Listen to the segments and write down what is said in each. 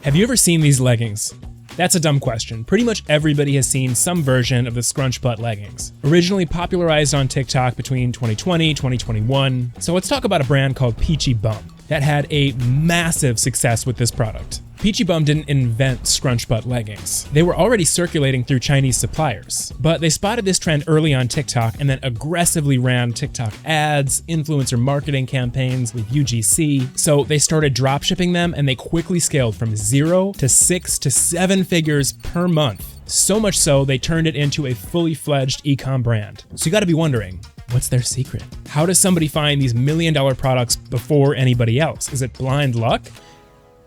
Have you ever seen these leggings? That's a dumb question. Pretty much everybody has seen some version of the scrunch butt leggings. Originally popularized on TikTok between 2020, 2021. So let's talk about a brand called Peachy Bum that had a massive success with this product. Peachy Bum didn't invent scrunch butt leggings. They were already circulating through Chinese suppliers, but they spotted this trend early on TikTok and then aggressively ran TikTok ads, influencer marketing campaigns with UGC. So they started dropshipping them and they quickly scaled from 0 to 6 to 7 figures per month. So much so, they turned it into a fully fledged ecom brand. So you gotta be wondering, what's their secret? How does somebody find these $1 million products before anybody else? Is it blind luck?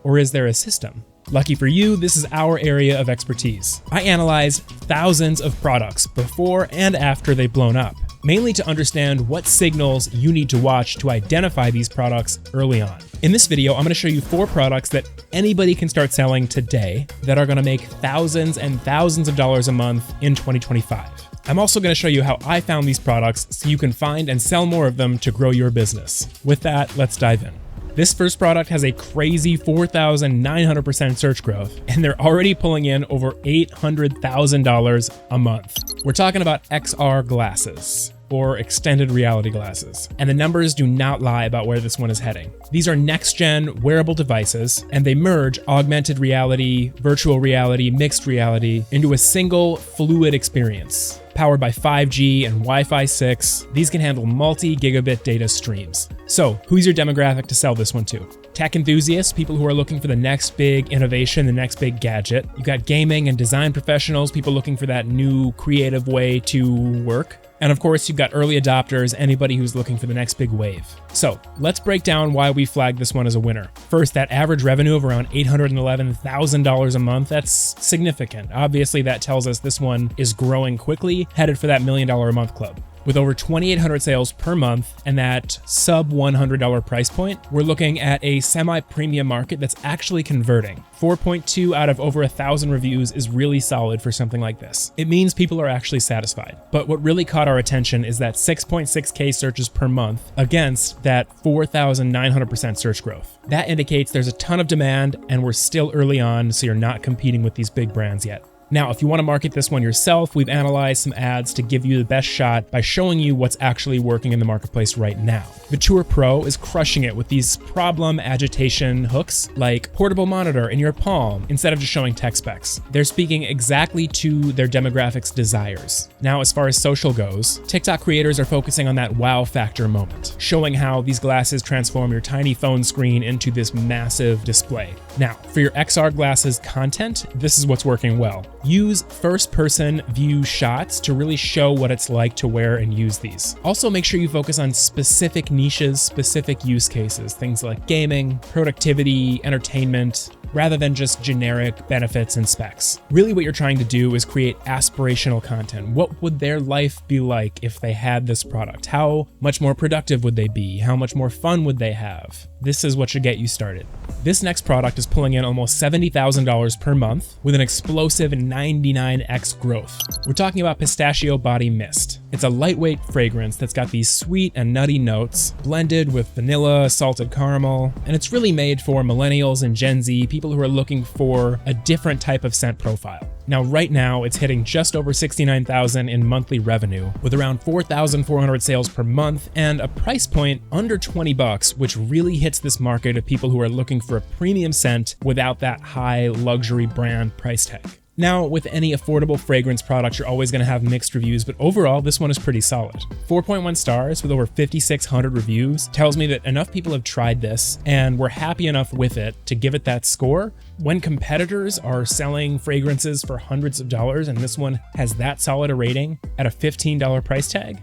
Or is there a system? Lucky for you, this is our area of expertise. I analyzed thousands of products before and after they've blown up, mainly to understand what signals you need to watch to identify these products early on. In this video, I'm gonna show you 4 products that anybody can start selling today that are gonna make thousands and thousands of dollars a month in 2025. I'm also gonna show you how I found these products so you can find and sell more of them to grow your business. With that, let's dive in. This first product has a crazy 4,900% search growth, and they're already pulling in over $800,000 a month. We're talking about XR glasses, or extended reality glasses. And the numbers do not lie about where this one is heading. These are next-gen wearable devices, and they merge augmented reality, virtual reality, mixed reality into a single fluid experience. Powered by 5G and Wi-Fi 6, these can handle multi-gigabit data streams. So, who's your demographic to sell this one to? Tech enthusiasts, people who are looking for the next big innovation, the next big gadget. You've got gaming and design professionals, people looking for that new creative way to work. And of course, you've got early adopters, anybody who's looking for the next big wave. So let's break down why we flagged this one as a winner. First, that average revenue of around $811,000 a month, that's significant. Obviously, that tells us this one is growing quickly, headed for that $1 million a month club. With over 2,800 sales per month and that sub $100 price point, we're looking at a semi-premium market that's actually converting. 4.2 out of over 1,000 reviews is really solid for something like this. It means people are actually satisfied. But what really caught our attention is that 6.6K searches per month against that 4,900% search growth. That indicates there's a ton of demand and we're still early on, so you're not competing with these big brands yet. Now, if you want to market this one yourself, we've analyzed some ads to give you the best shot by showing you what's actually working in the marketplace right now. Vitura Pro is crushing it with these problem agitation hooks, like portable monitor in your palm, instead of just showing tech specs. They're speaking exactly to their demographics' desires. Now, as far as social goes, TikTok creators are focusing on that wow factor moment, showing how these glasses transform your tiny phone screen into this massive display. Now, for your XR glasses content, this is what's working well. Use first-person view shots to really show what it's like to wear and use these. Also, make sure you focus on specific niches, specific use cases, things like gaming, productivity, entertainment, rather than just generic benefits and specs. Really what you're trying to do is create aspirational content. What would their life be like if they had this product? How much more productive would they be? How much more fun would they have? This is what should get you started. This next product is pulling in almost $70,000 per month with an explosive 99x growth. We're talking about Pistachio Body Mist. It's a lightweight fragrance that's got these sweet and nutty notes blended with vanilla, salted caramel, and it's really made for millennials and Gen Z, people who are looking for a different type of scent profile. Now, right now, it's hitting just over $69,000 in monthly revenue, with around 4,400 sales per month and a price point under $20, which really hits this market of people who are looking for a premium scent without that high luxury brand price tag. Now, with any affordable fragrance product, you're always going to have mixed reviews, but overall, this one is pretty solid. 4.1 stars with over 5,600 reviews tells me that enough people have tried this and were happy enough with it to give it that score. When competitors are selling fragrances for hundreds of dollars and this one has that solid a rating at a $15 price tag,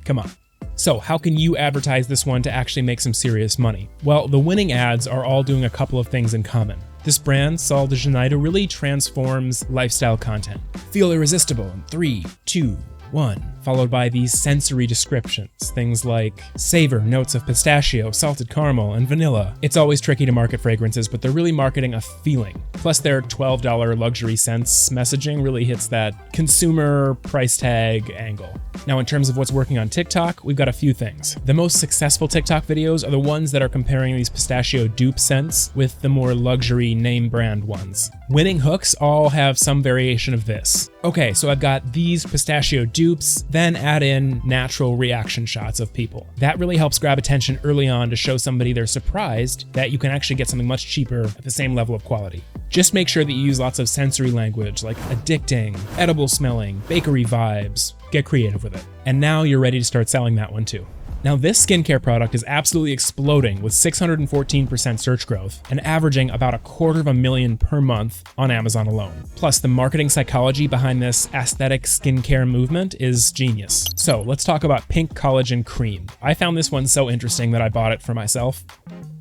come on. So how can you advertise this one to actually make some serious money? Well, the winning ads are all doing a couple of things in common. This brand, Sol de Janeiro, really transforms lifestyle content. Feel irresistible in 3, 2, 1, followed by these sensory descriptions, things like savor notes of pistachio, salted caramel, and vanilla. It's always tricky to market fragrances, but they're really marketing a feeling. Plus their $12 luxury scents messaging really hits that consumer price tag angle. Now, in terms of what's working on TikTok, we've got a few things. The most successful TikTok videos are the ones that are comparing these pistachio dupe scents with the more luxury name brand ones. Winning hooks all have some variation of this. Okay, so I've got these pistachio dupes, then add in natural reaction shots of people. That really helps grab attention early on to show somebody they're surprised that you can actually get something much cheaper at the same level of quality. Just make sure that you use lots of sensory language like addicting, edible smelling, bakery vibes. Get creative with it. And now you're ready to start selling that one too. Now this skincare product is absolutely exploding with 614% search growth and averaging about $250,000 per month on Amazon alone. Plus the marketing psychology behind this aesthetic skincare movement is genius. So let's talk about Pink Collagen Cream. I found this one so interesting that I bought it for myself.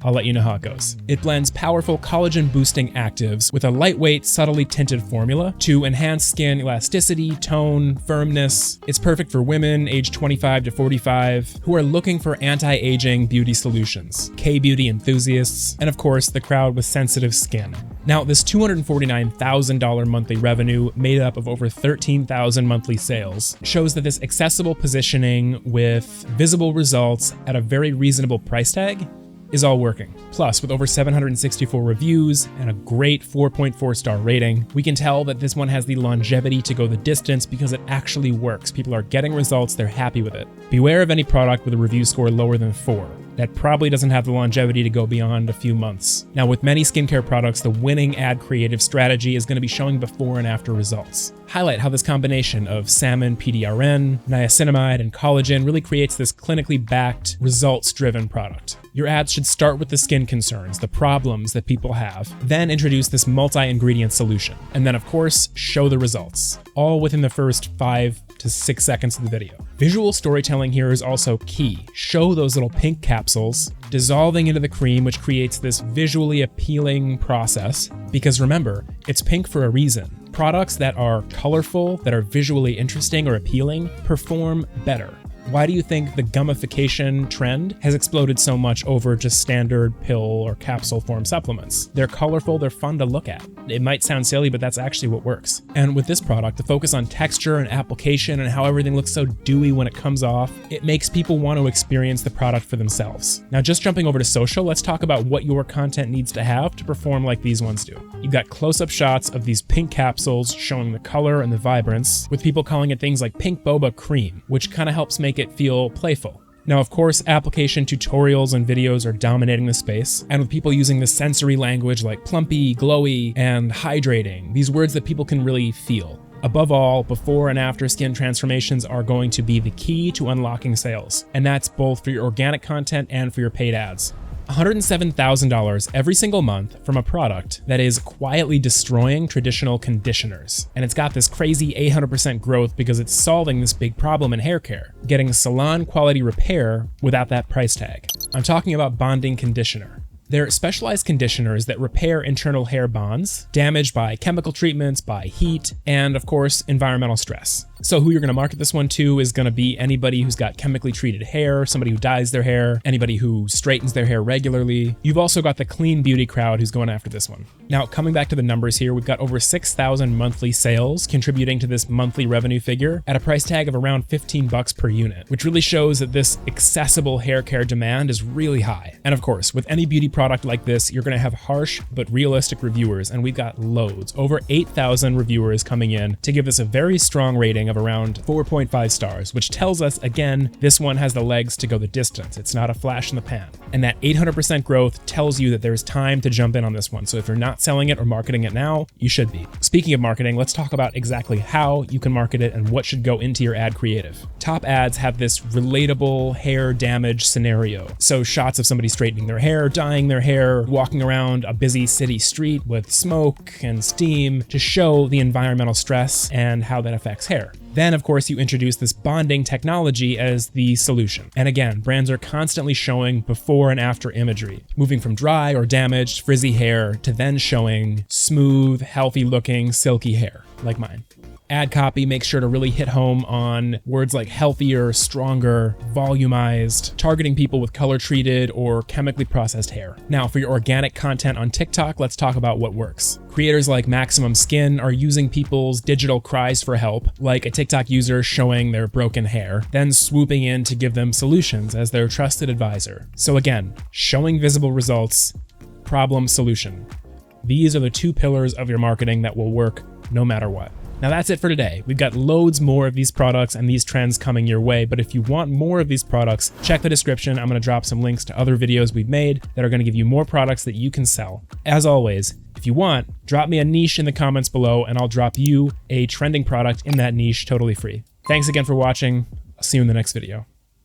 I'll let you know how it goes. It blends powerful collagen-boosting actives with a lightweight, subtly tinted formula to enhance skin elasticity, tone, firmness. It's perfect for women aged 25 to 45 who are looking for anti-aging beauty solutions, K-beauty enthusiasts, and of course, the crowd with sensitive skin. Now, this $249,000 monthly revenue, made up of over 13,000 monthly sales, shows that this accessible positioning with visible results at a very reasonable price tag is all working. Plus, with over 764 reviews and a great 4.4 star rating, we can tell that this one has the longevity to go the distance because it actually works. People are getting results, they're happy with it. Beware of any product with a review score lower than 4. That probably doesn't have the longevity to go beyond a few months. Now, with many skincare products, the winning ad creative strategy is going to be showing before and after results. Highlight how this combination of salmon, PDRN, niacinamide, and collagen really creates this clinically backed, results-driven product. Your ads should start with the skin concerns, the problems that people have, then introduce this multi-ingredient solution, and then of course, show the results, all within the first 5 to 6 seconds of the video. Visual storytelling here is also key. Show those little pink capsules dissolving into the cream, which creates this visually appealing process, because remember, it's pink for a reason. Products that are colorful, that are visually interesting or appealing, perform better. Why do you think the gummification trend has exploded so much over just standard pill or capsule form supplements? They're colorful, they're fun to look at. It might sound silly, but that's actually what works. And with this product, the focus on texture and application and how everything looks so dewy when it comes off, it makes people want to experience the product for themselves. Now, just jumping over to social, let's talk about what your content needs to have to perform like these ones do. You've got close-up shots of these pink capsules showing the color and the vibrance, with people calling it things like pink boba cream, which kind of helps make it feel playful. Now, of course, application tutorials and videos are dominating the space, and with people using the sensory language like plumpy, glowy, and hydrating, these words that people can really feel. Above all, before and after skin transformations are going to be the key to unlocking sales, and that's both for your organic content and for your paid ads. $107,000 every single month from a product that is quietly destroying traditional conditioners. And it's got this crazy 800% growth because it's solving this big problem in hair care, getting salon quality repair without that price tag. I'm talking about bonding conditioner. They're specialized conditioners that repair internal hair bonds damaged by chemical treatments, by heat, and of course, environmental stress. So who you're going to market this one to is going to be anybody who's got chemically treated hair, somebody who dyes their hair, anybody who straightens their hair regularly. You've also got the clean beauty crowd who's going after this one. Now, coming back to the numbers here, we've got over 6,000 monthly sales contributing to this monthly revenue figure at a price tag of around $15 per unit, which really shows that this accessible hair care demand is really high. And of course, with any beauty product like this, you're going to have harsh but realistic reviewers, and we've got loads, over 8,000 reviewers coming in to give this a very strong rating of around 4.5 stars, which tells us, again, this one has the legs to go the distance. It's not a flash in the pan. And that 800% growth tells you that there's time to jump in on this one. So if you're not selling it or marketing it now, you should be. Speaking of marketing, let's talk about exactly how you can market it and what should go into your ad creative. Top ads have this relatable hair damage scenario. So shots of somebody straightening their hair, dyeing their hair, walking around a busy city street with smoke and steam to show the environmental stress and how that affects hair. Then, of course, you introduce this bonding technology as the solution. And again, brands are constantly showing before and after imagery, moving from dry or damaged, frizzy hair to then showing smooth, healthy-looking, silky hair, like mine. Ad copy makes sure to really hit home on words like healthier, stronger, volumized, targeting people with color-treated or chemically processed hair. Now, for your organic content on TikTok, let's talk about what works. Creators like Maximum Skin are using people's digital cries for help, like a TikTok user showing their broken hair, then swooping in to give them solutions as their trusted advisor. So again, showing visible results, problem, solution. These are the two pillars of your marketing that will work no matter what. Now that's it for today. We've got loads more of these products and these trends coming your way, but if you want more of these products, check the description. I'm going to drop some links to other videos we've made that are going to give you more products that you can sell. As always, if you want, drop me a niche in the comments below and I'll drop you a trending product in that niche totally free. Thanks again for watching. I'll see you in the next video.